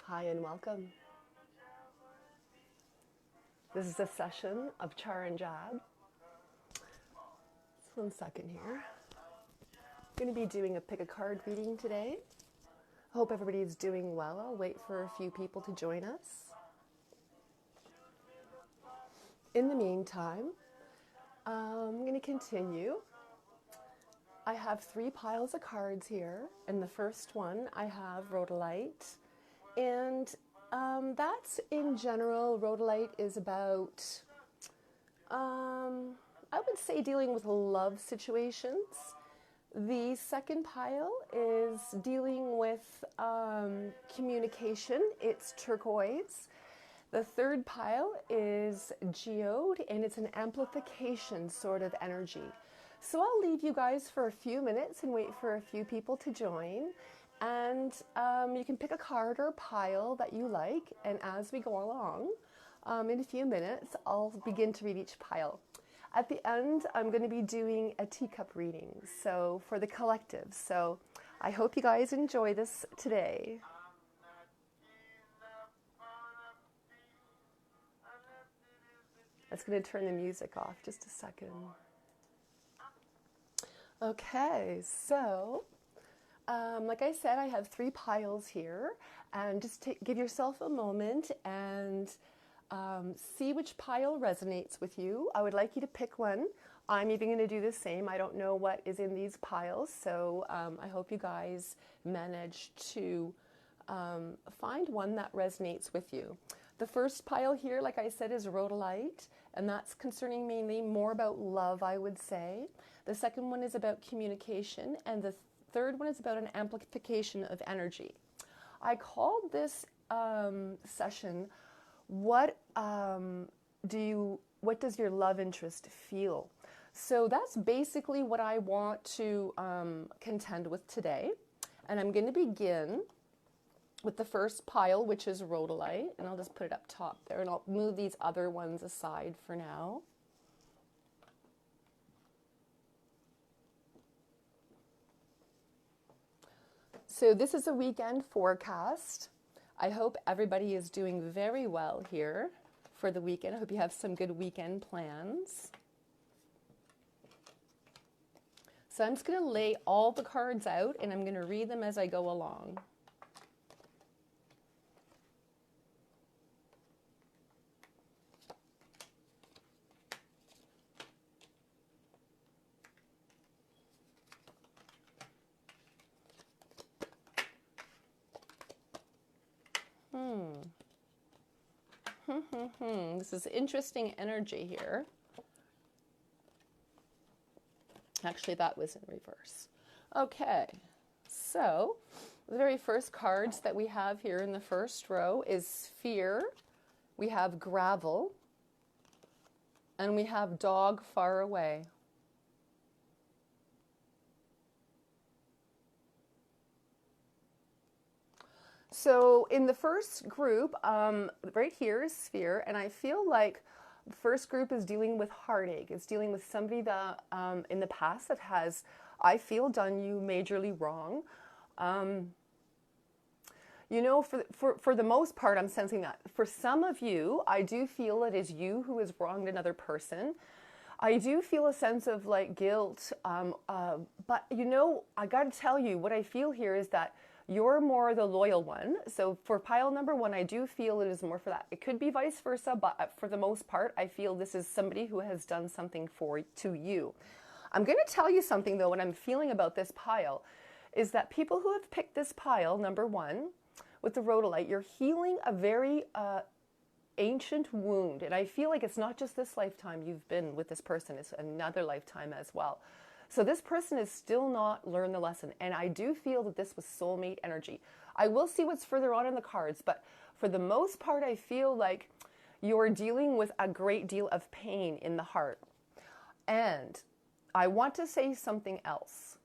Hi and welcome. This is a session of Char and Gab. Just 1 second here. I'm going to be doing a pick a card reading today. I hope everybody is doing well. I'll wait for a few people to join us. In the meantime, I'm going to continue. I have 3 piles of cards here. In the first one, I have Rhodalite. And that's in general, Rhodalite is about, I would say, dealing with love situations. The second pile is dealing with communication. It's Turquoise. The third pile is Geode, and it's an amplification sort of energy. So I'll leave you guys for a few minutes and wait for a few people to join. And you can pick a card or a pile that you like. And as we go along, in a few minutes, I'll begin to read each pile. At the end, I'm going to be doing a teacup reading, so for the collective. So I hope you guys enjoy this today. I'm just going to turn the music off just a second. Okay, so like I said, I have 3 piles here, and just give yourself a moment and see which pile resonates with you. I would like you to pick one. I'm even going to do the same. I don't know what is in these piles, so I hope you guys manage to find one that resonates with you. The first pile here, like I said, is Rhodalite, and that's concerning mainly more about love, I would say. The second one is about communication, and the third one is about an amplification of energy. I called this session, what does your love interest feel? So that's basically what I want to contend with today. And I'm going to begin with the first pile, which is Rhodalite, and I'll just put it up top there, and I'll move these other ones aside for now. So this is a weekend forecast. I hope everybody is doing very well here for the weekend. I hope you have some good weekend plans. So I'm just going to lay all the cards out, and I'm going to read them as I go along. This is interesting energy here. Actually, that was in reverse. Okay, so the very first cards that we have here in the first row is Fear, we have Gravel, and we have Dog Far Away. So in the first group, right here is Sphere, and I feel like the first group is dealing with heartache. It's dealing with somebody that in the past that has, I feel, done you majorly wrong. You know, for the most part, I'm sensing that. For some of you, I do feel it is you who has wronged another person. I do feel a sense of like guilt, but you know, I got to tell you, what I feel here is that you're more the loyal one. So for pile number 1, I do feel it is more for that. It could be vice versa, but for the most part, I feel this is somebody who has done something to you. I'm going to tell you something though, what I'm feeling about this pile is that people who have picked this pile, number 1, with the Rhodalite, you're healing a very ancient wound. And I feel like it's not just this lifetime you've been with this person, it's another lifetime as well. So this person has still not learned the lesson. And I do feel that this was soulmate energy. I will see what's further on in the cards, but for the most part, I feel like you're dealing with a great deal of pain in the heart. And I want to say something else.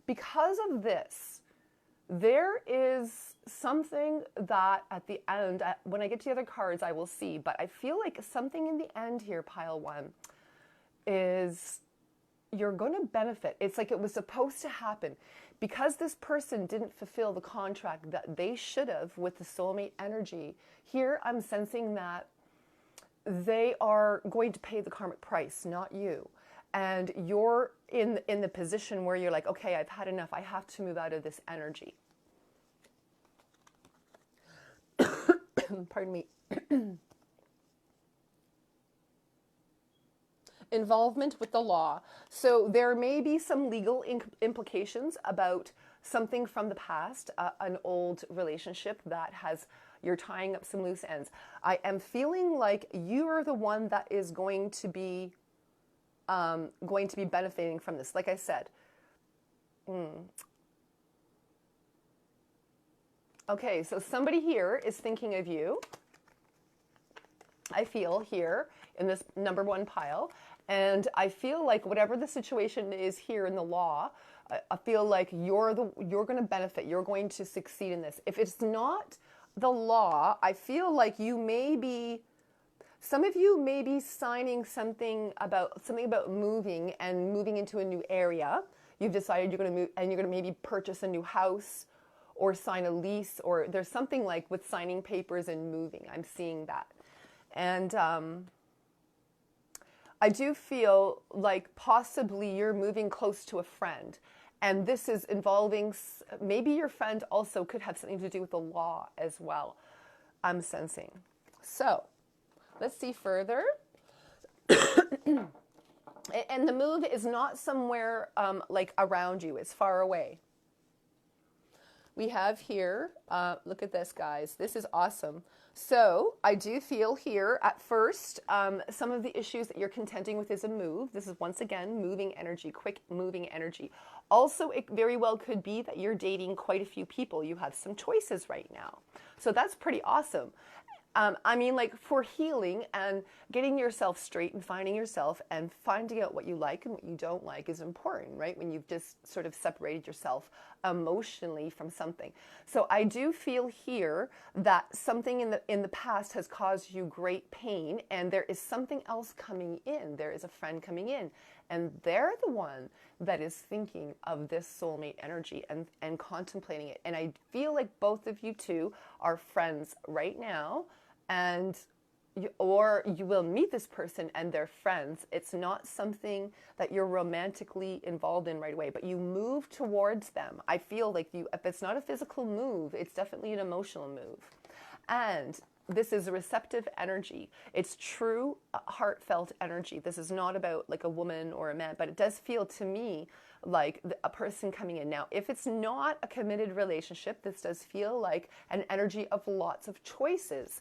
Because of this, there is something that at the end, when I get to the other cards, I will see. But I feel like something in the end here, pile 1, is you're going to benefit. It's like it was supposed to happen. Because this person didn't fulfill the contract that they should have with the soulmate energy, here I'm sensing that they are going to pay the karmic price, not you. And you're in the position where you're like, okay, I've had enough. I have to move out of this energy. Pardon me. Involvement with the law. So there may be some legal implications about something from the past, an old relationship that you're tying up some loose ends. I am feeling like you are the one that is going to be benefiting from this. Like I said. Okay, so somebody here is thinking of you. I feel here in this number one pile. And I feel like whatever the situation is here in the law, I feel like you're going to benefit. You're going to succeed in this. If it's not the law, I feel like some of you may be signing something about moving and moving into a new area. You've decided you're going to move, and you're going to maybe purchase a new house or sign a lease, or there's something like with signing papers and moving. I'm seeing that. And I do feel like possibly you're moving close to a friend. And this is involving, maybe your friend also could have something to do with the law as well, I'm sensing. So let's see further. And the move is not somewhere like around you, it's far away. We have here, look at this, guys. This is awesome. So I do feel here at first, some of the issues that you're contending with is a move. This is once again, moving energy, quick moving energy. Also, it very well could be that you're dating quite a few people. You have some choices right now. So that's pretty awesome. I mean, like for healing and getting yourself straight and finding yourself and finding out what you like and what you don't like is important, right? When you've just sort of separated yourself emotionally from something. So I do feel here that something in the past has caused you great pain, and there is something else coming in. There is a friend coming in, and they're the one that is thinking of this soulmate energy and contemplating it. And I feel like both of you two are friends right now. And you will meet this person and they're friends. It's not something that you're romantically involved in right away, but you move towards them. I feel like if it's not a physical move, it's definitely an emotional move. And this is a receptive energy. It's true, heartfelt energy. This is not about like a woman or a man, but it does feel to me like a person coming in. Now, if it's not a committed relationship, this does feel like an energy of lots of choices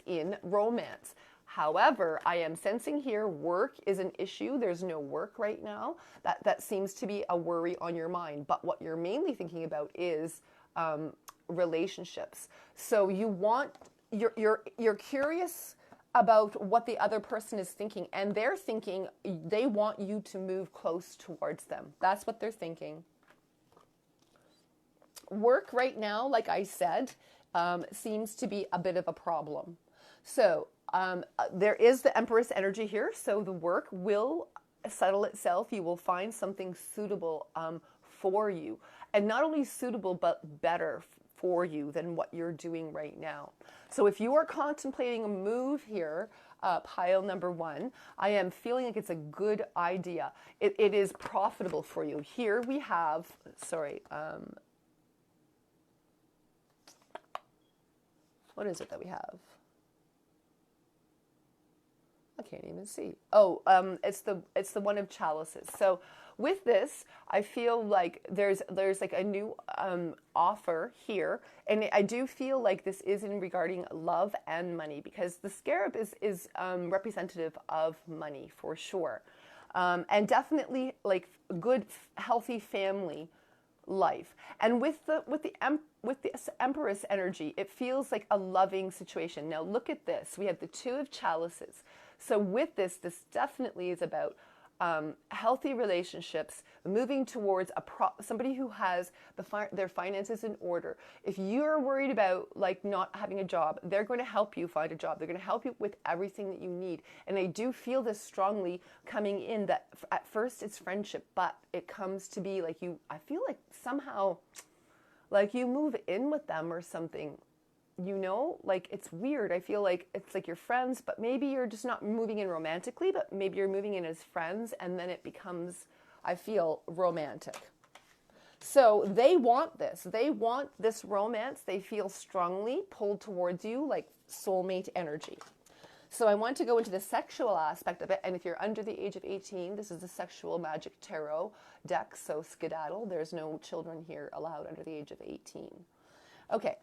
in romance. However, I am sensing here work is an issue. There's no work right now. That seems to be a worry on your mind. But what you're mainly thinking about is relationships. So you're curious about what the other person is thinking, and they're thinking they want you to move close towards them. That's what they're thinking. Work right now, like I said, seems to be a bit of a problem. So there is the Empress energy here, so the work will settle itself. You will find something suitable for you, and not only suitable, but better for you than what you're doing right now. So if you are contemplating a move here, pile number one, I am feeling like it's a good idea. It is profitable for you. Here we have, what is it that we have? I can't even see. Oh, it's the one of chalices. So with this, I feel like there's like a new offer here, and I do feel like this is in regarding love and money, because the scarab is representative of money for sure, and definitely like good, healthy family life. And with this Empress energy, it feels like a loving situation. Now look at this. We have the Two of Chalices. So with this definitely is about healthy relationships, moving towards somebody who has their finances in order. If you're worried about like not having a job, they're going to help you find a job. They're going to help you with everything that you need. And I do feel this strongly coming in, that at first it's friendship, but it comes to be like I feel like somehow like you move in with them or something. You know, like it's weird. I feel like it's like you're friends, but maybe you're just not moving in romantically, but maybe you're moving in as friends, and then it becomes, I feel, romantic. So they want this. They want this romance. They feel strongly pulled towards you, like soulmate energy. So I want to go into the sexual aspect of it. And if you're under the age of 18, this is the Sexual Magic Tarot deck. So skedaddle. There's no children here allowed under the age of 18. Okay.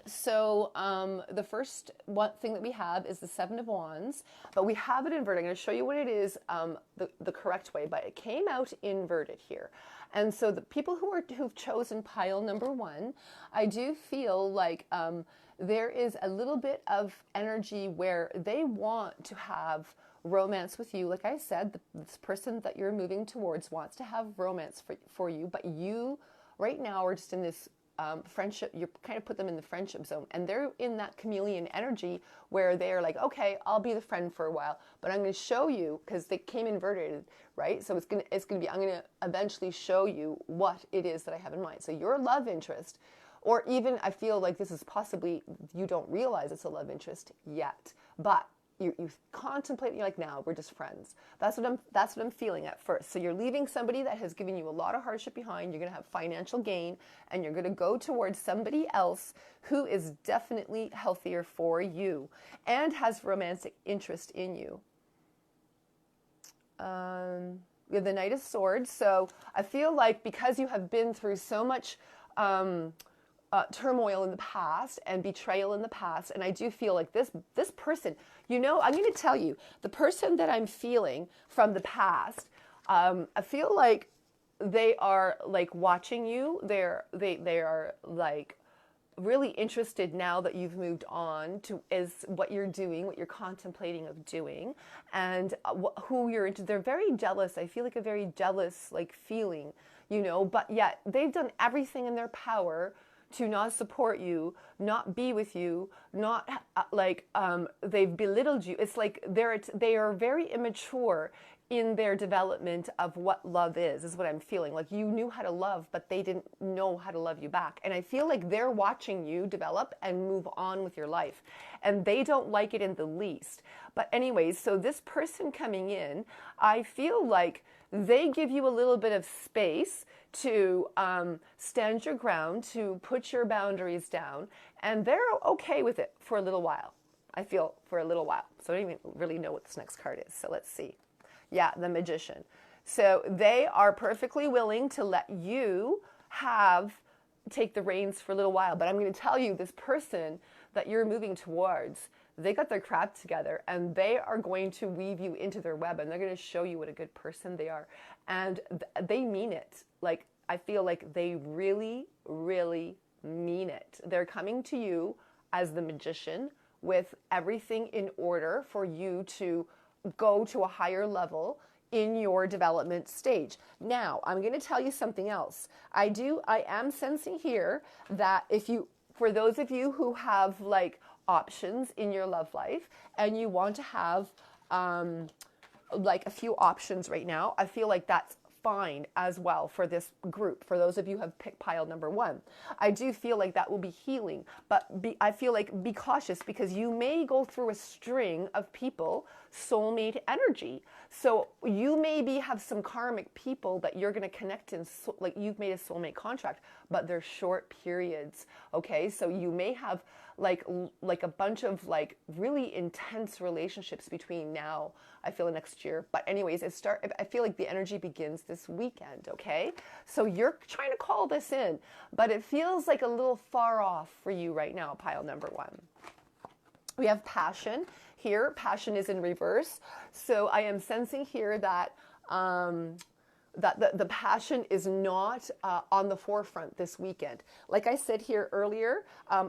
So the first thing that we have is the Seven of Wands, but we have it inverted. I'm going to show you what it is the correct way, but it came out inverted here. And so the people who've chosen pile number 1, I do feel like there is a little bit of energy where they want to have romance with you. Like I said, this person that you're moving towards wants to have romance for you, but you right now are just in this friendship. You kind of put them in the friendship zone, and they're in that chameleon energy where they're like, okay, I'll be the friend for a while, but I'm going to show you, because they came inverted, right? So it's going to be, I'm going to eventually show you what it is that I have in mind. So your love interest, or even I feel like this is possibly, you don't realize it's a love interest yet, but you contemplate, you're like, now we're just friends. That's what I'm feeling at first. So you're leaving somebody that has given you a lot of hardship behind. You're going to have financial gain, and you're going to go towards somebody else who is definitely healthier for you and has romantic interest in you. We have the Knight of Swords. So I feel like because you have been through so much turmoil in the past and betrayal in the past, and I do feel like this person, you know, I'm going to tell you, the person that I'm feeling from the past, I feel like they are like watching you. They are like really interested now that you've moved on to is what you're doing, what you're contemplating of doing, and who you're into. They're very jealous. I feel like a very jealous like feeling, you know, but yet they've done everything in their power to not support you, not be with you, not they've belittled you. It's like they are very immature in their development of what love is what I'm feeling. Like you knew how to love, but they didn't know how to love you back. And I feel like they're watching you develop and move on with your life. And they don't like it in the least. But anyways, so this person coming in, I feel like they give you a little bit of space to stand your ground, to put your boundaries down, and they're okay with it for a little while. I feel for a little while. So I don't even really know what this next card is. So let's see. Yeah, the Magician. So they are perfectly willing to let you take the reins for a little while. But I'm going to tell you, this person that you're moving towards, they got their crap together, and they are going to weave you into their web, and they're going to show you what a good person they are. And they mean it. Like, I feel like they really, really mean it. They're coming to you as the Magician with everything in order for you to go to a higher level in your development stage. Now, I'm going to tell you something else. I am sensing here that for those of you who have like options in your love life and you want to have like a few options right now, I feel like that's fine as well for this group. For those of you who have picked pile number 1, I do feel like that will be healing, but I feel like be cautious, because you may go through a string of people, soulmate energy. So you maybe have some karmic people that you're going to connect in, like you've made a soulmate contract, but they're short periods. Okay, so you may have like a bunch of like really intense relationships between now, I feel, next year. But anyways, I feel like the energy begins this weekend. Okay, so you're trying to call this in, but it feels like a little far off for you right now, pile number 1. We have Passion here. Passion is in reverse. So I am sensing here that that the passion is not on the forefront this weekend. Like I said here earlier,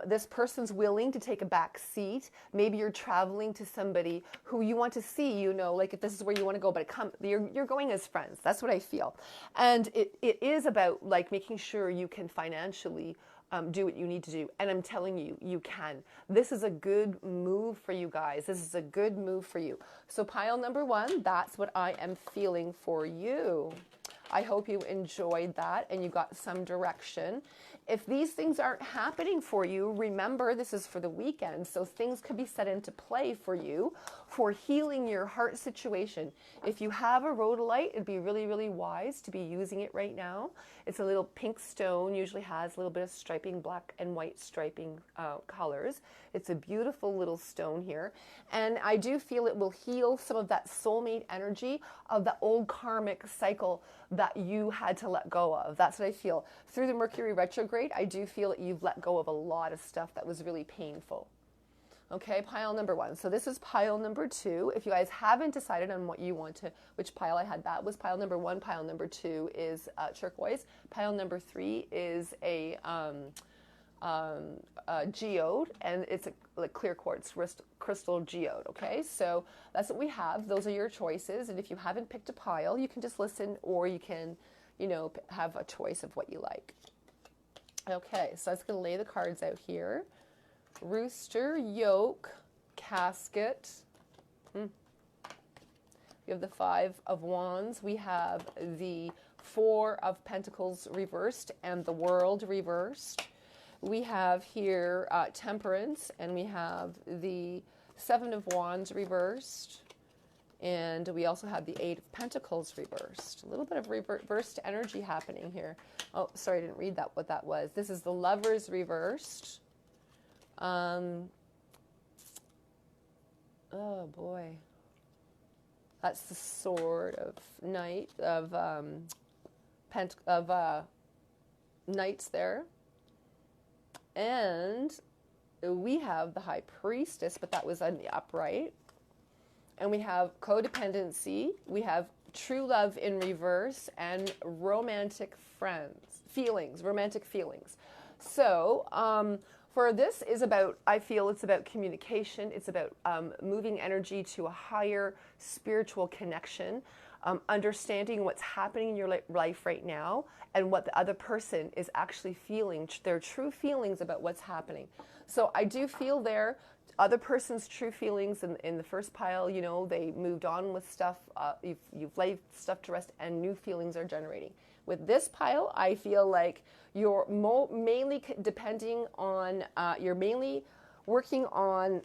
this person's willing to take a back seat. Maybe you're traveling to somebody who you want to see, you know, like if this is where you want to go, but you're going as friends. That's what I feel. And it is about like making sure you can financially do what you need to do. And I'm telling you, you can. This is a good move for you guys. This is a good move for you. So pile number 1, that's what I am feeling for you. I hope you enjoyed that and you got some direction. If these things aren't happening for you, remember this is for the weekend, so things could be set into play for you for healing your heart situation. If you have a rhodolite, it'd be really, really wise to be using it right now. It's a little pink stone, usually has a little bit of striping, black and white striping colors. It's a beautiful little stone here. And I do feel it will heal some of that soulmate energy of the old karmic cycle that you had to let go of. That's what I feel. Through the Mercury retrograde, I do feel that you've let go of a lot of stuff that was really painful. Okay, pile number 1. So this is pile number 2. If you guys haven't decided on what you want to, which pile I had, that was pile number 1. Pile number 2 is turquoise. Pile number 3 is a geode, and it's a clear quartz crystal geode. Okay, so that's what we have. Those are your choices, and if you haven't picked a pile, you can just listen, or you can, you know, have a choice of what you like. Okay, so I was going to lay the cards out here. Rooster, yoke, casket. We have the 5 of wands. We have the 4 of pentacles reversed and the world reversed. We have here temperance, and we have the 7 of wands reversed. And we also have the 8 of pentacles reversed. A little bit of reversed energy happening here. Oh, sorry, I didn't read that, what that was. This is the lovers reversed. Oh boy, that's the sword of knight of knights there, and we have the high priestess, but that was on the upright, and we have codependency, we have true love in reverse, and romantic romantic feelings. So for this is about, I feel it's about communication. It's about moving energy to a higher spiritual connection, understanding what's happening in your life right now and what the other person is actually feeling, their true feelings about what's happening. So I do feel there, other person's true feelings in the first pile, you know, they moved on with stuff, you've laid stuff to rest and new feelings are generating. With this pile, I feel like you're mainly depending on, you're mainly working on,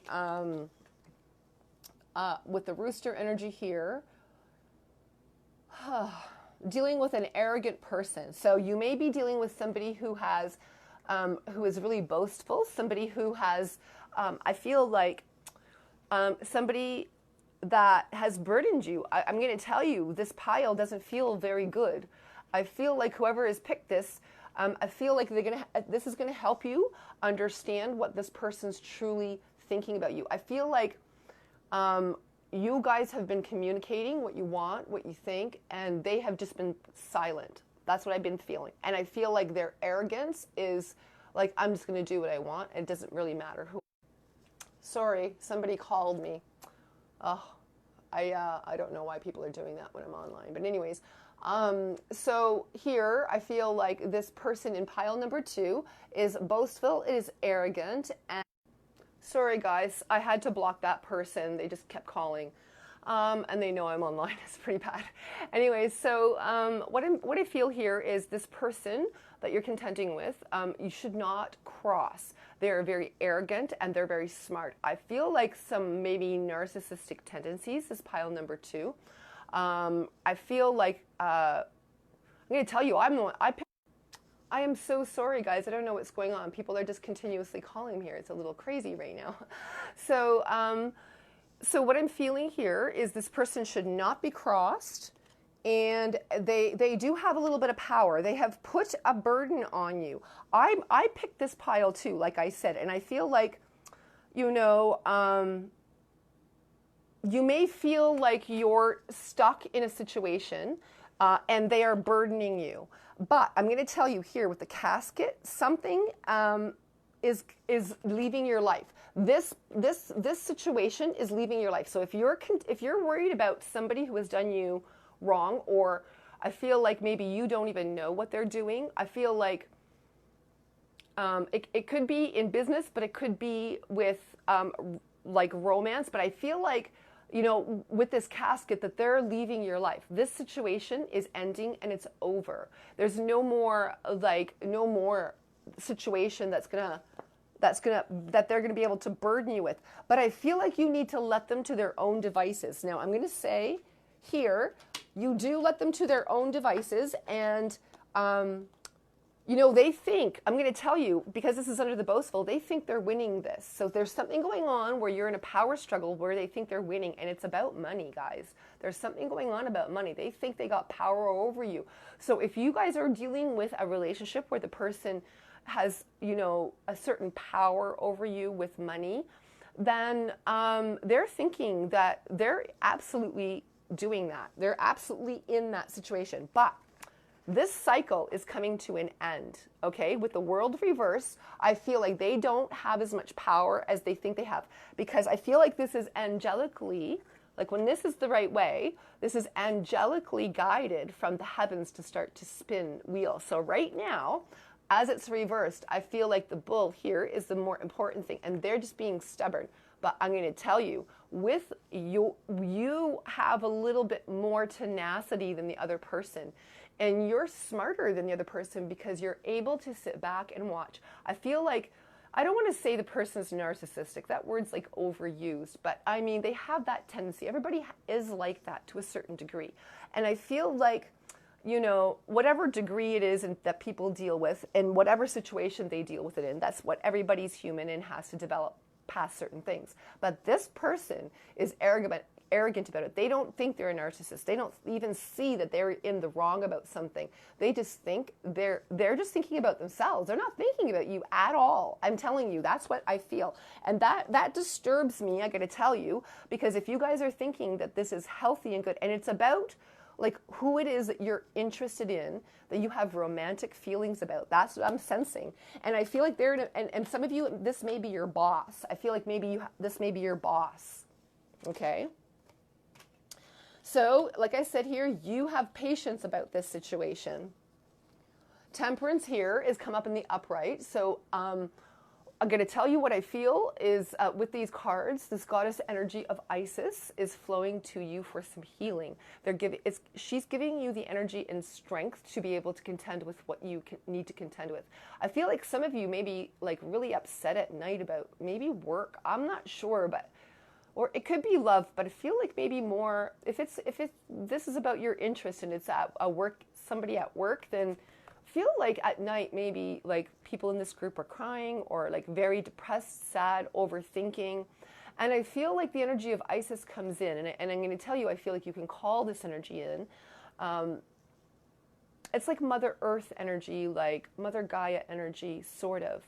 with the rooster energy here, dealing with an arrogant person. So you may be dealing with somebody who has, who is really boastful, somebody who has, I feel like somebody that has burdened you. I'm going to tell you, this pile doesn't feel very good. I feel like whoever has picked this, I feel like this is going to help you understand what this person's truly thinking about you. I feel like you guys have been communicating what you want, what you think, and they have just been silent. That's what I've been feeling. And I feel like their arrogance is like, I'm just going to do what I want. It doesn't really matter who. Sorry, somebody called me. Oh, I don't know why people are doing that when I'm online. But anyways, so here I feel like this person in pile number 2 is boastful, is arrogant, and sorry guys, I had to block that person. They just kept calling. And they know I'm online. It's pretty bad. Anyways, so what I feel here is this person that you're contending with, you should not cross. They're very arrogant and they're very smart. I feel like some maybe narcissistic tendencies is pile number 2. I feel like, I'm going to tell you, I am so sorry, guys. I don't know what's going on. People are just continuously calling me here. It's a little crazy right now. So, so what I'm feeling here is this person should not be crossed, and they do have a little bit of power. They have put a burden on you. I picked this pile too, like I said, and I feel like, you know, you may feel like you're stuck in a situation. and they are burdening you. But I'm going to tell you here with the casket, something is leaving your life. This situation is leaving your life. So if you're worried about somebody who has done you wrong, or I feel like maybe you don't even know what they're doing, I feel like it could be in business, but it could be with like romance. But I feel like, you know, with this casket, that they're leaving your life. This situation is ending and it's over. There's no more situation that they're gonna be able to burden you with. But I feel like you need to let them to their own devices. Now I'm gonna say here, you do let them to their own devices, and you know, they think, I'm going to tell you, because this is under the boastful, they think they're winning this. So there's something going on where you're in a power struggle where they think they're winning, and it's about money, guys. There's something going on about money. They think they got power over you. So if you guys are dealing with a relationship where the person has, you know, a certain power over you with money, then they're thinking that they're absolutely doing that. They're absolutely in that situation. But this cycle is coming to an end, okay? With the world reverse, I feel like they don't have as much power as they think they have, because I feel like this is angelically, like when this is the right way, this is angelically guided from the heavens to start to spin wheel. So right now, as it's reversed, I feel like the bull here is the more important thing, and they're just being stubborn. But I'm going to tell you, with you, you have a little bit more tenacity than the other person. And you're smarter than the other person because you're able to sit back and watch. I feel like, I don't want to say the person's narcissistic. That word's like overused. But I mean, they have that tendency. Everybody is like that to a certain degree. And I feel like, you know, whatever degree it is that people deal with, and whatever situation they deal with it in, that's what everybody's human and has to develop past certain things. But this person is arrogant about it. They don't think they're a narcissist. They don't even see that they're in the wrong about something. They just think they're just thinking about themselves. They're not thinking about you at all. I'm telling you, that's what I feel. And that disturbs me, I gotta tell you, because if you guys are thinking that this is healthy and good, and it's about like who it is that you're interested in, that you have romantic feelings about, that's what I'm sensing. And I feel like and some of you, this may be your boss. I feel like maybe this may be your boss, okay? So, like I said here, you have patience about this situation. Temperance here is come up in the upright. So I'm going to tell you what I feel is with these cards, this goddess energy of Isis is flowing to you for some healing. She's giving you the energy and strength to be able to contend with what you need to contend with. I feel like some of you may be like really upset at night about maybe work. I'm not sure, but or it could be love, but I feel like maybe more, if this is about your interest and it's at a work, somebody at work, then feel like at night maybe like people in this group are crying or like very depressed, sad, overthinking. And I feel like the energy of Isis comes in, and I'm going to tell you, I feel like you can call this energy in. It's like Mother Earth energy, like Mother Gaia energy, sort of.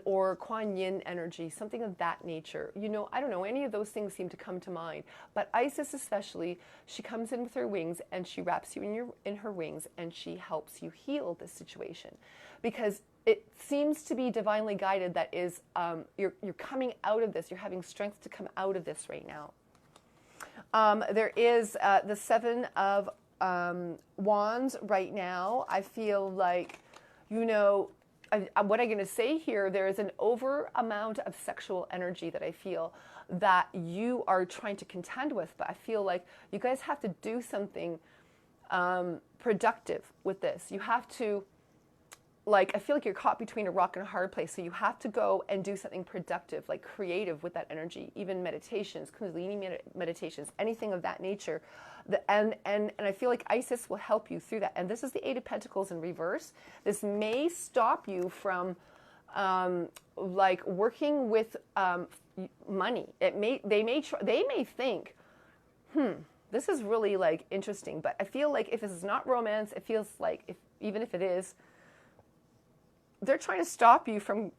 Or Kuan Yin energy, something of that nature. You know, I don't know, any of those things seem to come to mind. But Isis especially, she comes in with her wings and she wraps you in her wings and she helps you heal this situation. Because it seems to be divinely guided, that is, you're coming out of this, you're having strength to come out of this right now. There is the Seven of Wands right now. I feel like, you know, what I'm going to say here, there is an over amount of sexual energy that I feel that you are trying to contend with, but I feel like you guys have to do something productive with this. You have to, like, I feel like you're caught between a rock and a hard place, so you have to go and do something productive, like creative with that energy, even meditations, Kundalini meditations, anything of that nature. And I feel like Isis will help you through that. And this is the Eight of Pentacles in reverse. This may stop you from like working with money. They may think, this is really like interesting. But I feel like if this is not romance, it feels like even if it is, they're trying to stop you from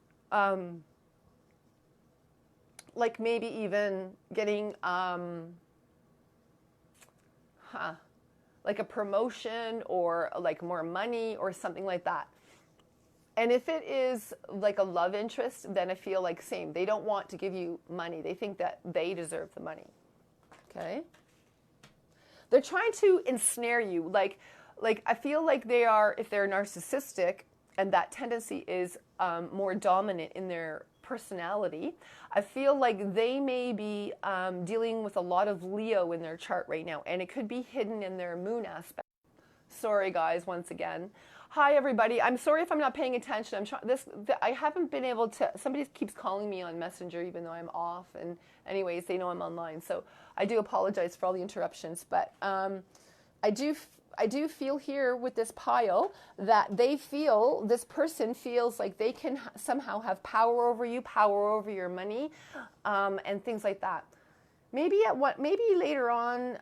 like maybe even getting like a promotion or like more money or something like that. And if it is like a love interest, then I feel like same. They don't want to give you money. They think that they deserve the money. Okay? They're trying to ensnare you. Like I feel like they are, if they're narcissistic and that tendency is more dominant in their personality, I feel like they may be dealing with a lot of Leo in their chart right now. And it could be hidden in their moon aspect. Sorry, guys, once again. Hi, everybody. I'm sorry if I'm not paying attention. I haven't been able to. Somebody keeps calling me on Messenger, even though I'm off. And anyways, they know I'm online, so I do apologize for all the interruptions. But I do feel here with this pile that this person feels like they can somehow have power over you, power over your money, and things like that. Maybe later on,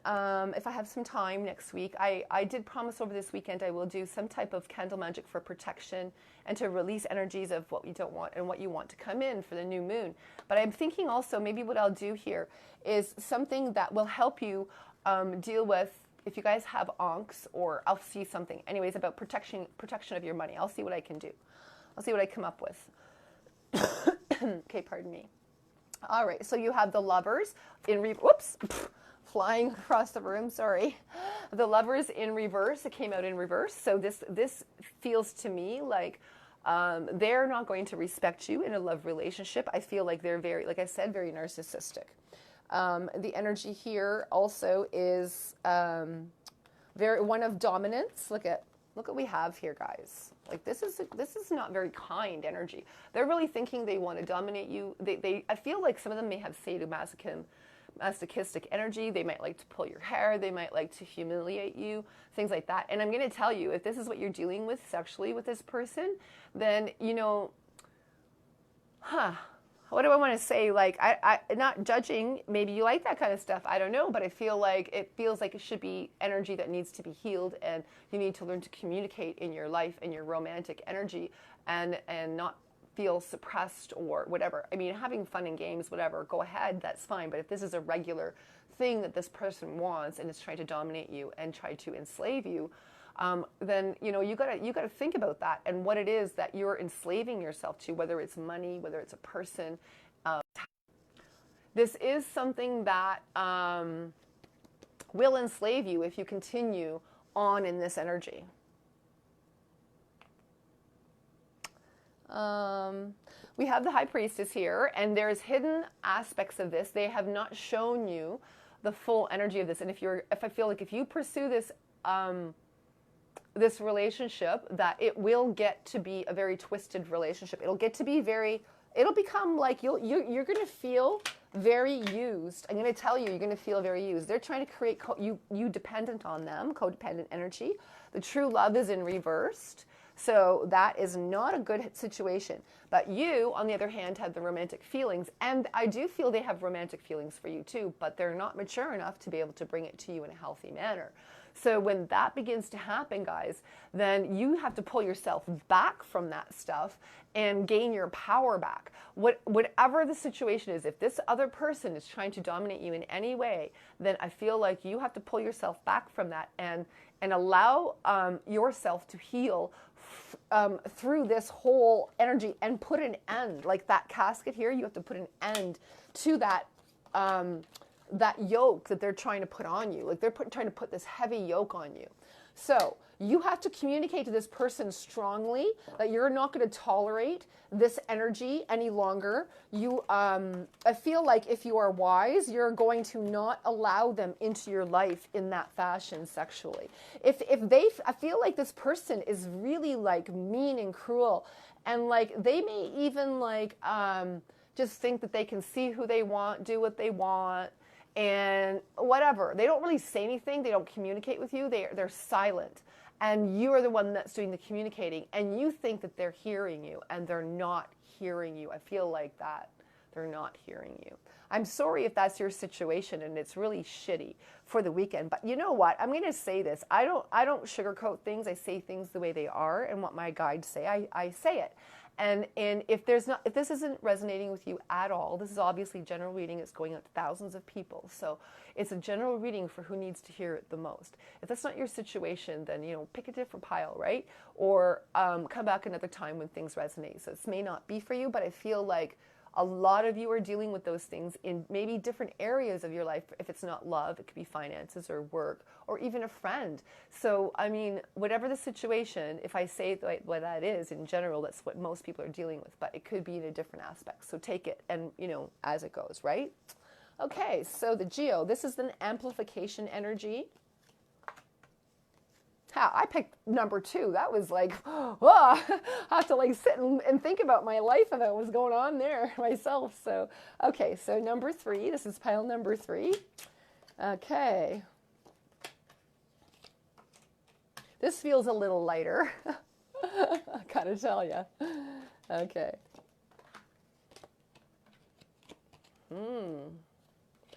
if I have some time next week, I did promise over this weekend I will do some type of candle magic for protection and to release energies of what you don't want and what you want to come in for the new moon. But I'm thinking also maybe what I'll do here is something that will help you deal with, if you guys have onks, or I'll see something anyways about protection of your money. I'll see what I can do. I'll see what I come up with. Okay, pardon me. All right, so you have the Lovers in whoops, flying across the room, sorry. The Lovers in reverse, it came out in reverse. So this feels to me like they're not going to respect you in a love relationship. I feel like they're very, like I said, very narcissistic. The energy here also is very one of dominance. Look at what we have here, guys. Like this is not very kind energy. They're really thinking they want to dominate you. I feel like some of them may have sadomasochistic energy. They might like to pull your hair. They might like to humiliate you, things like that. And I'm going to tell you, if this is what you're dealing with sexually with this person, then what do I want to say? Like, I not judging, maybe you like that kind of stuff. I don't know, but I feel like it feels like it should be energy that needs to be healed, and you need to learn to communicate in your life and your romantic energy and not feel suppressed or whatever. I mean, having fun and games, whatever, go ahead, that's fine. But if this is a regular thing that this person wants and is trying to dominate you and try to enslave you, then you gotta think about that and what it is that you're enslaving yourself to, whether it's money, whether it's a person. This is something that will enslave you if you continue on in this energy. We have the High Priestess here, and there's hidden aspects of this. They have not shown you the full energy of this, and if I feel like if you pursue this this relationship, that it will get to be a very twisted relationship. It'll become like you're going to feel very used. I'm going to tell you, you're going to feel very used. They're trying to create you dependent on them, codependent energy. The true love is in reversed. So that is not a good situation. But you, on the other hand, have the romantic feelings. And I do feel they have romantic feelings for you too, but they're not mature enough to be able to bring it to you in a healthy manner. So when that begins to happen, guys, then you have to pull yourself back from that stuff and gain your power back. Whatever the situation is, if this other person is trying to dominate you in any way, then I feel like you have to pull yourself back from that and allow yourself to heal through this whole energy and put an end. Like that casket here, you have to put an end to that that yoke that they're trying to put on you. Like they're trying to put this heavy yoke on you. So you have to communicate to this person strongly that you're not going to tolerate this energy any longer. I feel like if you are wise, you're going to not allow them into your life in that fashion sexually. I feel like this person is really like mean and cruel, and like they may even like just think that they can see who they want, do what they want, and whatever. They don't really say anything. They don't communicate with you. They're silent. And you are the one that's doing the communicating. And you think that they're hearing you, and they're not hearing you. I feel like that. They're not hearing you. I'm sorry if that's your situation and it's really shitty for the weekend. But you know what? I'm going to say this. I don't sugarcoat things. I say things the way they are, and what my guides say, I say it. And if this isn't resonating with you at all, this is obviously general reading. It's going out to thousands of people. So it's a general reading for who needs to hear it the most. If that's not your situation, then, you know, pick a different pile, right? Or come back another time when things resonate. So this may not be for you, but I feel like a lot of you are dealing with those things in maybe different areas of your life. If it's not love, it could be finances or work or even a friend. So, I mean, whatever the situation, if I say what that is in general, that's what most people are dealing with, but it could be in a different aspect. So take it and, you know, as it goes, right? Okay, so the Geode, this is an amplification energy. I picked number 2. That was like, oh, I have to like sit and think about my life and what was going on there myself. So, okay, so number 3, this is pile number 3. Okay. This feels a little lighter. I gotta tell you. Okay.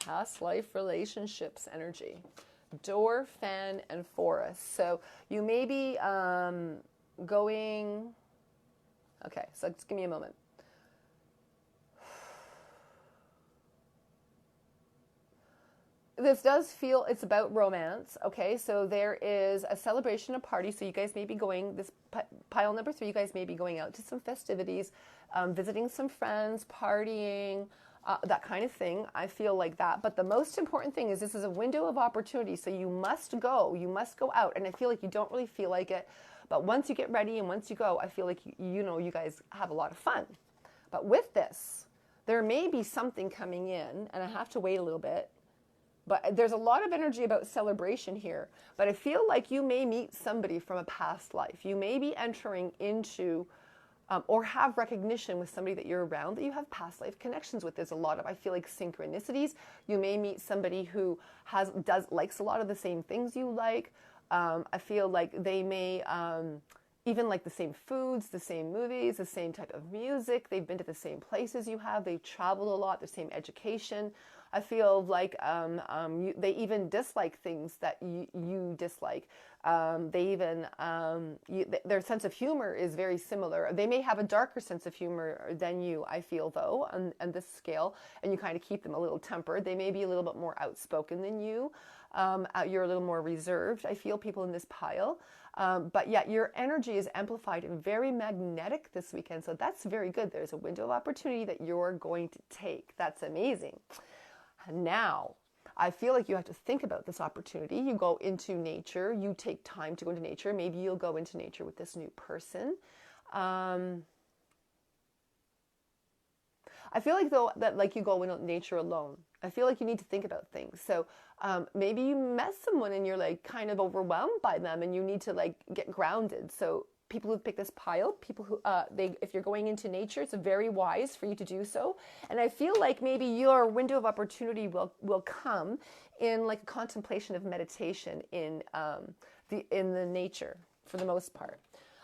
Past life relationships energy. Door, fan, and forest. So you may be going... Okay, so just give me a moment. This does feel, it's about romance, okay? So there is a celebration, a party, so you guys may be going, this pile number 3, you guys may be going out to some festivities, visiting some friends, partying, that kind of thing. I feel like that. But the most important thing is this is a window of opportunity, so you must go out, and I feel like you don't really feel like it, but once you get ready and once you go, I feel like, you know, you guys have a lot of fun. But with this, there may be something coming in, and I have to wait a little bit. But there's a lot of energy about celebration here. But I feel like you may meet somebody from a past life. You may be entering into or have recognition with somebody that you're around that you have past life connections with. There's a lot of, I feel like, synchronicities. You may meet somebody who likes a lot of the same things you like. I feel like they may even like the same foods, the same movies, the same type of music. They've been to the same places you have. They've traveled a lot, the same education. I feel like they even dislike things that you dislike. They even, their sense of humor is very similar. They may have a darker sense of humor than you, I feel, though, on this scale, and you kind of keep them a little tempered. They may be a little bit more outspoken than you. You're a little more reserved. I feel people in this pile. But yet your energy is amplified and very magnetic this weekend. So that's very good. There's a window of opportunity that you're going to take. That's amazing. Now, I feel like you have to think about this opportunity. You go into nature. You take time to go into nature. Maybe you'll go into nature with this new person. I feel like, though, that like you go into nature alone. I feel like you need to think about things. So maybe you met someone and you're like kind of overwhelmed by them and you need to like get grounded. So people who pick this pile, people who, if you're going into nature, it's very wise for you to do so. And I feel like maybe your window of opportunity will come in like a contemplation of meditation in the nature for the most part.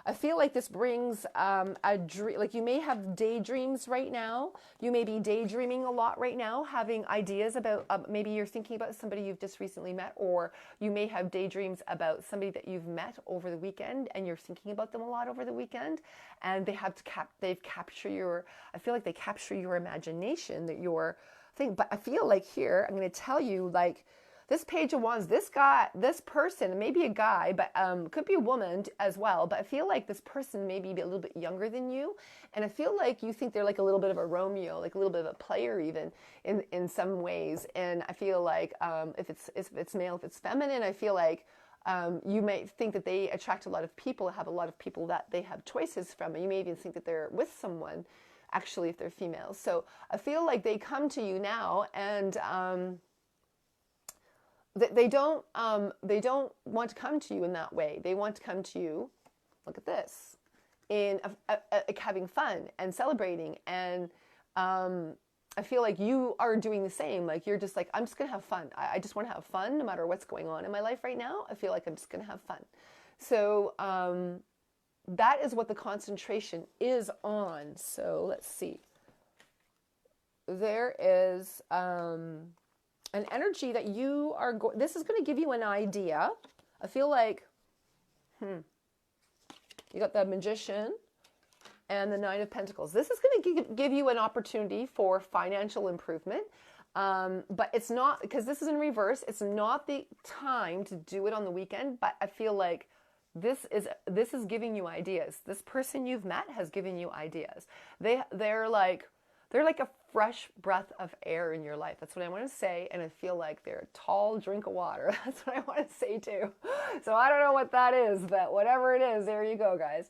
I feel like this brings a dream, like you may have daydreams right now. You may be daydreaming a lot right now, having ideas about, maybe you're thinking about somebody you've just recently met, or you may have daydreams about somebody that you've met over the weekend and you're thinking about them a lot over the weekend, and they've captured your, I feel like they capture your imagination, that your thing. But I feel like here, I'm going to tell you, like, this Page of Wands, this guy, this person, maybe a guy, but could be a woman as well. But I feel like this person may be a little bit younger than you. And I feel like you think they're like a little bit of a Romeo, like a little bit of a player even in some ways. And I feel like if it's male, if it's feminine, I feel like you might think that they attract a lot of people, have a lot of people that they have choices from. And you may even think that they're with someone, actually, if they're females. So I feel like they come to you now and... They don't want to come to you in that way. They want to come to you, look at this, in having fun and celebrating. And I feel like you are doing the same. Like you're just like, I'm just going to have fun. I just want to have fun no matter what's going on in my life right now. I feel like I'm just going to have fun. So that is what the concentration is on. So let's see. there is an energy that you are going, this is going to give you an idea. I feel like, you got the Magician and the Nine of Pentacles. This is going to give you an opportunity for financial improvement. But it's not, because this is in reverse, it's not the time to do it on the weekend, but I feel like this is giving you ideas. This person you've met has given you ideas. They're like a fresh breath of air in your life. That's what I want to say. And I feel like they're a tall drink of water. That's what I want to say too. So I don't know what that is, but whatever it is, there you go, guys.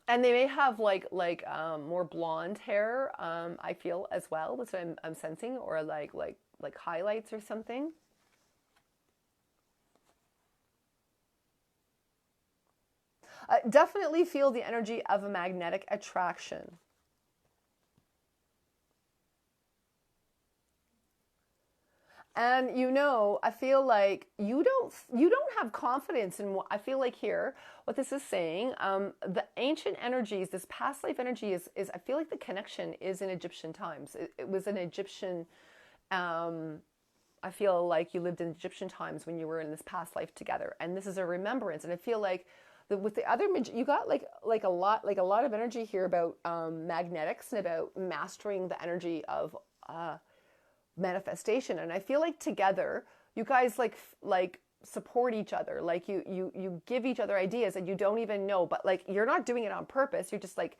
And they may have like more blonde hair, I feel as well. That's what I'm sensing, or like highlights or something. Definitely feel the energy of a magnetic attraction. And I feel like you don't have confidence in what I feel like here. What this is saying, the ancient energies, this past life energy is I feel like the connection is in Egyptian times. It was an Egyptian. I feel like you lived in Egyptian times when you were in this past life together, and this is a remembrance. And I feel like with the other, you got like a lot of energy here about magnetics and about mastering the energy of manifestation. And I feel like together you guys like support each other, like you give each other ideas and you don't even know, but like you're not doing it on purpose. You're just like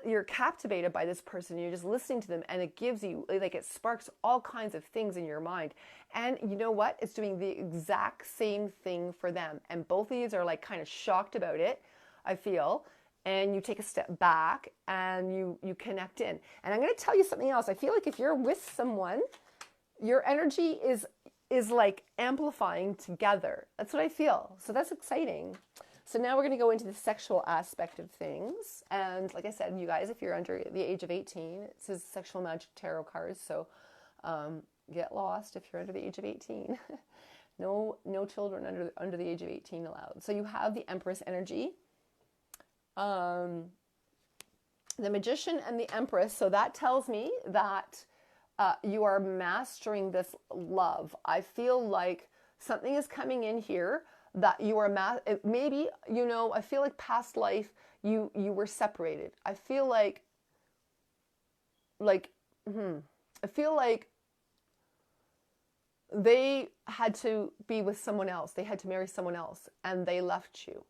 you're captivated by this person. You're just listening to them, and it gives you like, it sparks all kinds of things in your mind. And you know what? It's doing the exact same thing for them. And both of these are like kind of shocked about it, I feel. And you take a step back and you connect in. And I'm going to tell you something else. I feel like if you're with someone, your energy is like amplifying together. That's what I feel. So that's exciting. So now we're going to go into the sexual aspect of things. And like I said, you guys, if you're under the age of 18, it says Sexual Magic Tarot cards. So get lost if you're under the age of 18. No children under the age of 18 allowed. So you have the Empress energy, the Magician, and the Empress. So that tells me that you are mastering this love. I feel like something is coming in here that you are maybe, I feel like past life you were separated. I feel like I feel like they had to be with someone else. They had to marry someone else and they left you.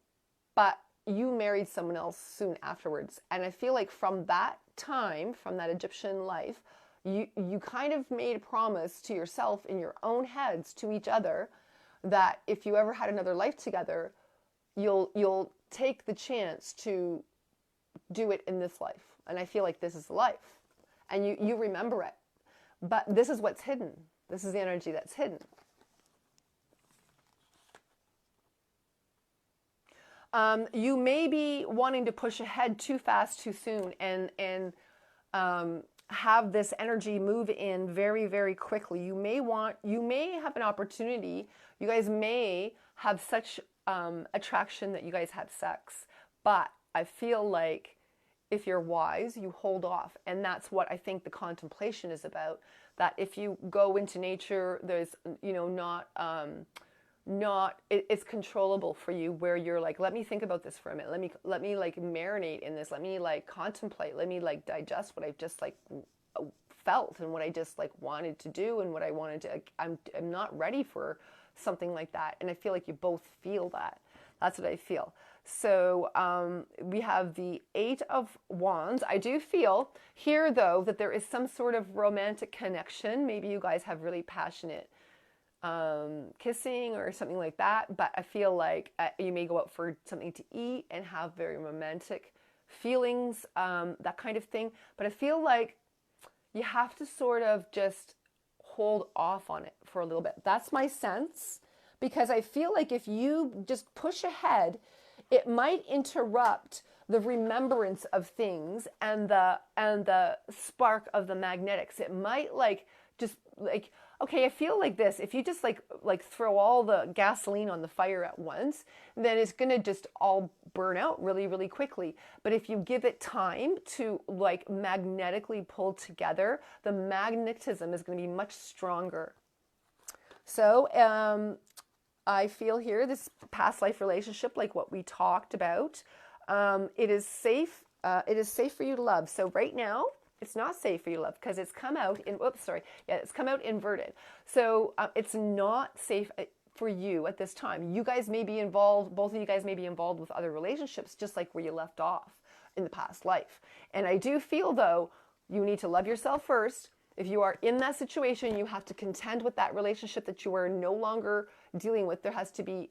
But you married someone else soon afterwards. And I feel like from that time, from that Egyptian life, you kind of made a promise to yourself in your own heads, to each other, that if you ever had another life together, you'll take the chance to do it in this life. And I feel like this is life. And you remember it. But this is what's hidden. This is the energy that's hidden. You may be wanting to push ahead too fast, too soon, and have this energy move in very, very quickly. You may have an opportunity. You guys may have such attraction that you guys have sex. But I feel like if you're wise, you hold off. And that's what I think the contemplation is about. That if you go into nature, there's, it's controllable for you, where you're like, let me think about this for a minute. Let me like marinate in this. Let me like contemplate. Let me like digest what I've just like felt and what I just like wanted to do and what I wanted to. I'm not ready for something like that. And I feel like you both feel that. That's what I feel. So we have the Eight of Wands. I do feel here, though, that there is some sort of romantic connection. Maybe you guys have really passionate kissing or something like that. But I feel like you may go out for something to eat and have very romantic feelings, that kind of thing. But I feel like you have to sort of just hold off on it for a little bit. That's my sense. Because I feel like if you just push ahead, it might interrupt the remembrance of things and the spark of the magnetics. It might like just like okay, I feel like this. If you just like throw all the gasoline on the fire at once, then it's gonna just all burn out really, really quickly. But if you give it time to like magnetically pull together, the magnetism is gonna be much stronger. So I feel here this past life relationship, like what we talked about, it is safe. It is safe for you to love. So right now, it's not safe for you to love because it's come out in, oops, sorry. Yeah, it's come out inverted. So it's not safe for you at this time. You guys may be involved, both of you guys may be involved with other relationships, just like where you left off in the past life. And I do feel though, you need to love yourself first. If you are in that situation, you have to contend with that relationship that you are no longer dealing with. There has to be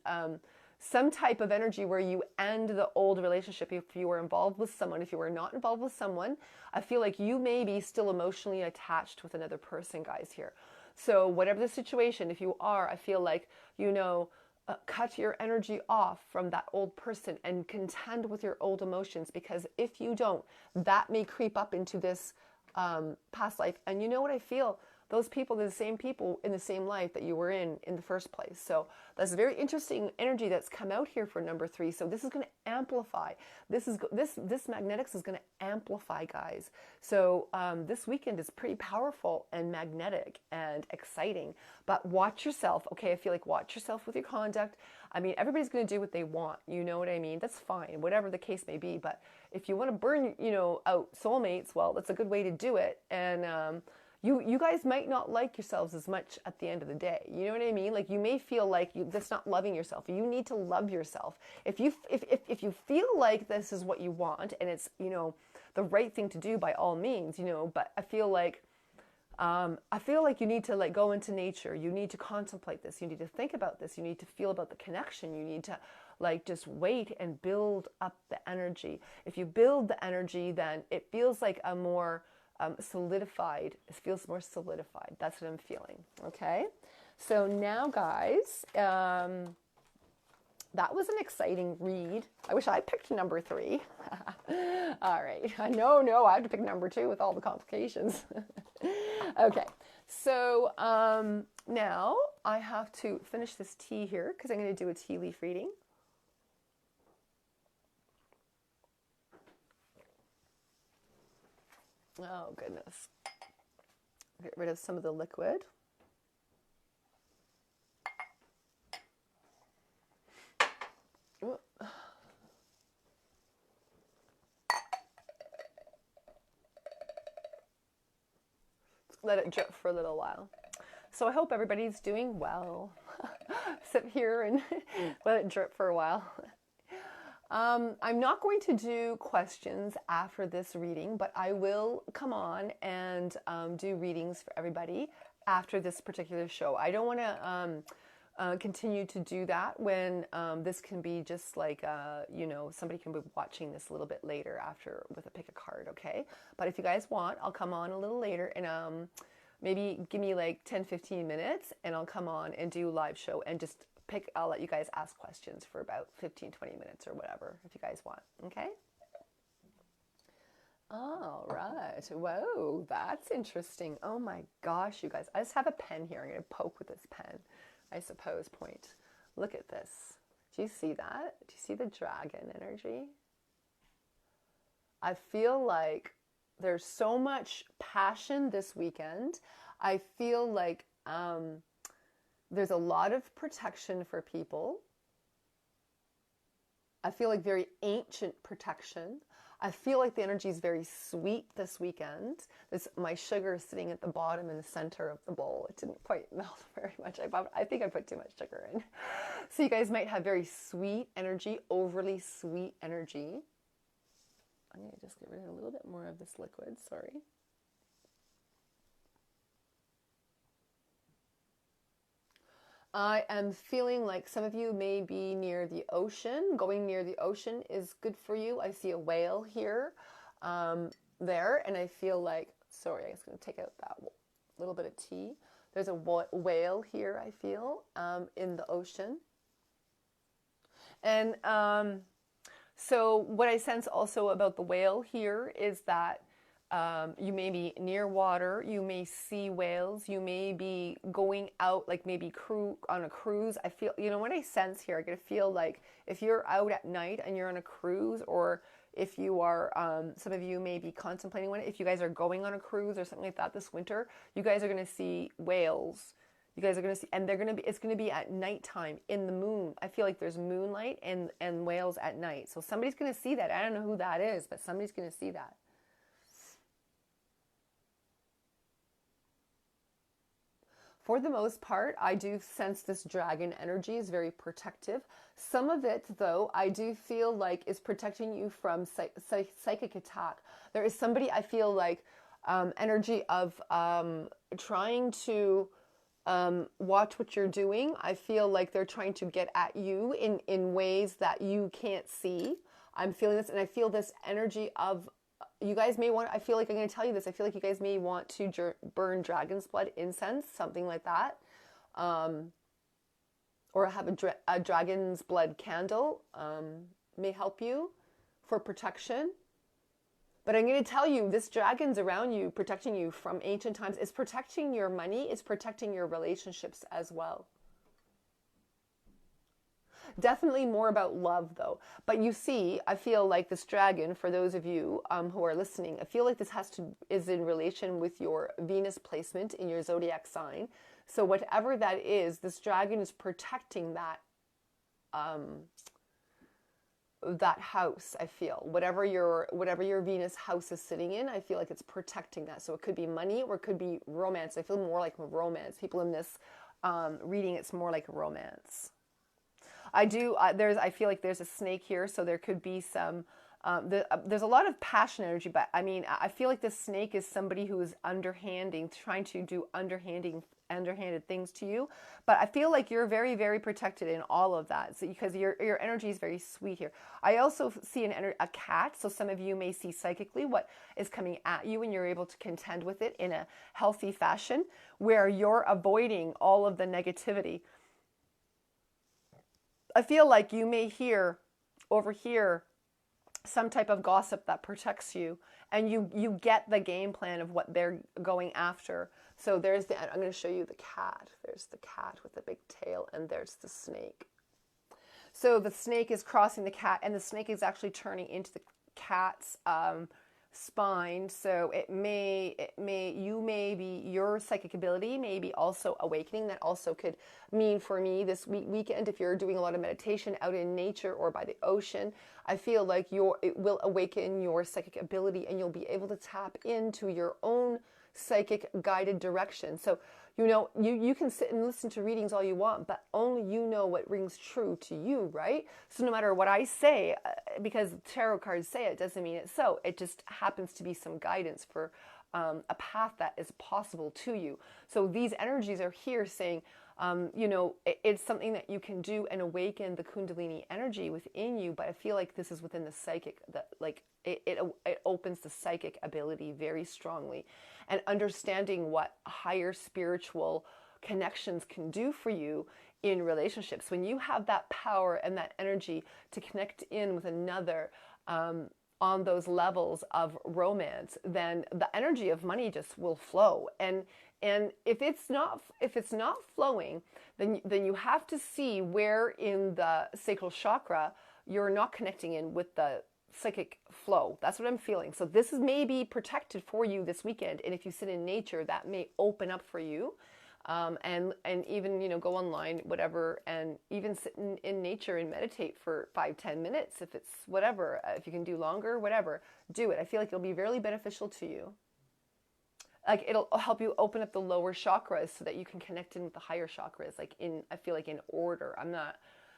some type of energy where you end the old relationship. If you were involved with someone, if you were not involved with someone, I feel like you may be still emotionally attached with another person, guys, here. So whatever the situation, if you are, I feel like, you know, cut your energy off from that old person and contend with your old emotions, because if you don't, that may creep up into this past life. And you know what I feel? Those people are the same people in the same life that you were in the first place. So that's a very interesting energy that's come out here for number 3. So this is going to amplify. This magnetics is going to amplify, guys. So this weekend is pretty powerful and magnetic and exciting. But watch yourself. Okay, I feel like watch yourself with your conduct. I mean, everybody's going to do what they want. You know what I mean? That's fine, whatever the case may be. But if you want to burn, you know, out soulmates, well, that's a good way to do it. And you guys might not like yourselves as much at the end of the day. You know what I mean? Like you may feel like that's not loving yourself. You need to love yourself. If you feel like this is what you want and it's, you know, the right thing to do, by all means, you know, but I feel like you need to like go into nature. You need to contemplate this. You need to think about this. You need to feel about the connection. You need to like just wait and build up the energy. If you build the energy, then it feels like a more solidified. It feels more solidified. That's what I'm feeling. Okay. So now, guys, that was an exciting read. I wish I picked number 3. All right. No, I have to pick number 2 with all the complications. Okay. So now I have to finish this tea here because I'm going to do a tea leaf reading. Oh, goodness. Get rid of some of the liquid. Let it drip for a little while. So I hope everybody's doing well. Sit here and let it drip for a while. I'm not going to do questions after this reading, but I will come on and do readings for everybody after this particular show. I don't want to continue to do that when this can be just like, you know, somebody can be watching this a little bit later after with a pick a card, okay? But if you guys want, I'll come on a little later and maybe give me like 10-15 minutes and I'll come on and do a live show and just I'll let you guys ask questions for about 15-20 minutes or whatever, if you guys want, okay? All right. Whoa, that's interesting. Oh my gosh, you guys. I just have a pen here. I'm going to poke with this pen, I suppose, point. Look at this. Do you see that? Do you see the dragon energy? I feel like there's so much passion this weekend. I feel like there's a lot of protection for people. I feel like very ancient protection. I feel like the energy is very sweet this weekend. My sugar is sitting at the bottom in the center of the bowl. It didn't quite melt very much. I think I put too much sugar in. So you guys might have very sweet energy, overly sweet energy. I'm going to just get rid of a little bit more of this liquid, sorry. I am feeling like some of you may be near the ocean. Going near the ocean is good for you. I see a whale here, there, and I feel like, sorry, I'm just going to take out that little bit of tea. There's a whale here, I feel, in the ocean. And so what I sense also about the whale here is that You may be near water. You may see whales. You may be going out, like maybe on a cruise. I feel, you know what I sense here? I get a feel like if you're out at night and you're on a cruise, or if you are, some of you may be contemplating one. If you guys are going on a cruise or something like that this winter, you guys are going to see whales. You guys are going to see, and it's going to be at nighttime in the moon. I feel like there's moonlight and whales at night. So somebody's going to see that. I don't know who that is, but somebody's going to see that. For the most part, I do sense this dragon energy is very protective. Some of it, though, I do feel like is protecting you from psychic attack. There is somebody, I feel like, energy of trying to watch what you're doing. I feel like they're trying to get at you in ways that you can't see. I'm feeling this, and I feel this energy of, you guys may want, I feel like I'm going to tell you this, I feel like you guys may want to burn dragon's blood incense, something like that. Or have a dragon's blood candle may help you for protection. But I'm going to tell you, this dragon's around you, protecting you from ancient times. It's protecting your money. It's protecting your relationships as well. Definitely more about love, though. But you see, I feel like this dragon, for those of you who are listening, I feel like this is in relation with your Venus placement in your zodiac sign. So whatever that is, this dragon is protecting that that house. I feel whatever your Venus house is sitting in, I feel like it's protecting that. So it could be money, or it could be romance. I feel more like romance. People in this reading, it's more like romance. I feel like there's a snake here, so there could be some, there's a lot of passion energy, but I mean, I feel like this snake is somebody who is underhanding, trying to do underhanded things to you, but I feel like you're very, very protected in all of that, so, because your energy is very sweet here. I also see a cat, so some of you may see psychically what is coming at you, and you're able to contend with it in a healthy fashion, where you're avoiding all of the negativity. I feel like you may overhear some type of gossip that protects you, and you get the game plan of what they're going after. So I'm going to show you the cat. There's the cat with the big tail, and there's the snake. So the snake is crossing the cat, and the snake is actually turning into the cat's spine. So your psychic ability may be also awakening. That also could mean for me this weekend, if you're doing a lot of meditation out in nature or by the ocean, I feel like it will awaken your psychic ability, and you'll be able to tap into your own psychic guided direction. So, you know, you can sit and listen to readings all you want, but only you know what rings true to you, right? So no matter what I say, because tarot cards say it, doesn't mean it's so. It just happens to be some guidance for a path that is possible to you. So these energies are here saying, you know, it's something that you can do and awaken the Kundalini energy within you. But I feel like this is within the psychic, that like it opens the psychic ability very strongly, and understanding what higher spiritual connections can do for you in relationships. When you have that power and that energy to connect in with another, on those levels of romance, then the energy of money just will flow. And if it's not flowing, then you have to see where in the sacral chakra you're not connecting in with the psychic flow. That's what I'm feeling. So this may be protected for you this weekend, and if you sit in nature, that may open up for you. And even, you know, go online, whatever, and even sit in nature and meditate for 5-10 minutes, if it's whatever, if you can do longer, whatever, do it. I feel like it'll be really beneficial to you. Like, it'll help you open up the lower chakras so that you can connect in with the higher chakras, I feel like in order. I'm not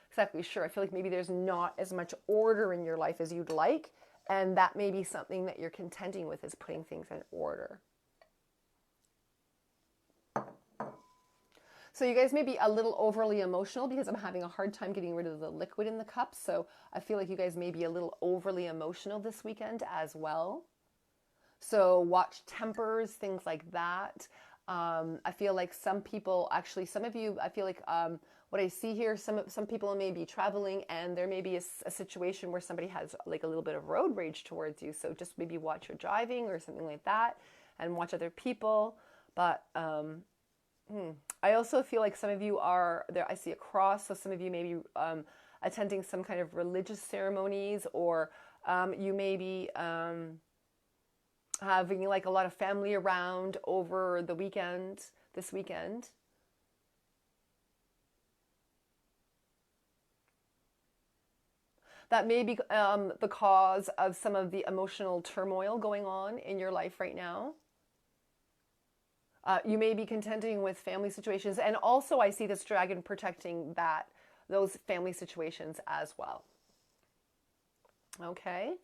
exactly sure. I feel like maybe there's not as much order in your life as you'd like, and that may be something that you're contending with, is putting things in order. So you guys may be a little overly emotional, because I'm having a hard time getting rid of the liquid in the cup. So I feel like you guys may be a little overly emotional this weekend as well. So watch tempers, things like that. I feel like some of you, I feel like what I see here, some people may be traveling, and there may be a situation where somebody has like a little bit of road rage towards you. So just maybe watch your driving or something like that, and watch other people. But I also feel like some of you are there. I see a cross, so some of you may be attending some kind of religious ceremonies, or you may be having like a lot of family around over the weekend, this weekend. That may be the cause of some of the emotional turmoil going on in your life right now. You may be contending with family situations, and also I see this dragon protecting those family situations as well. Okay,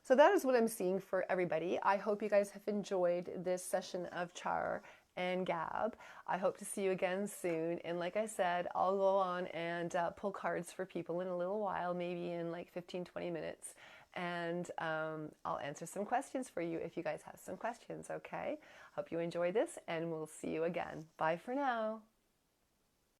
so that is what I'm seeing for everybody. I hope you guys have enjoyed this session of Char and Gab. I hope to see you again soon. And like I said, I'll go on and pull cards for people in a little while, maybe in like 15-20 minutes. And I'll answer some questions for you if you guys have some questions, okay? Hope you enjoy this, and we'll see you again. Bye for now.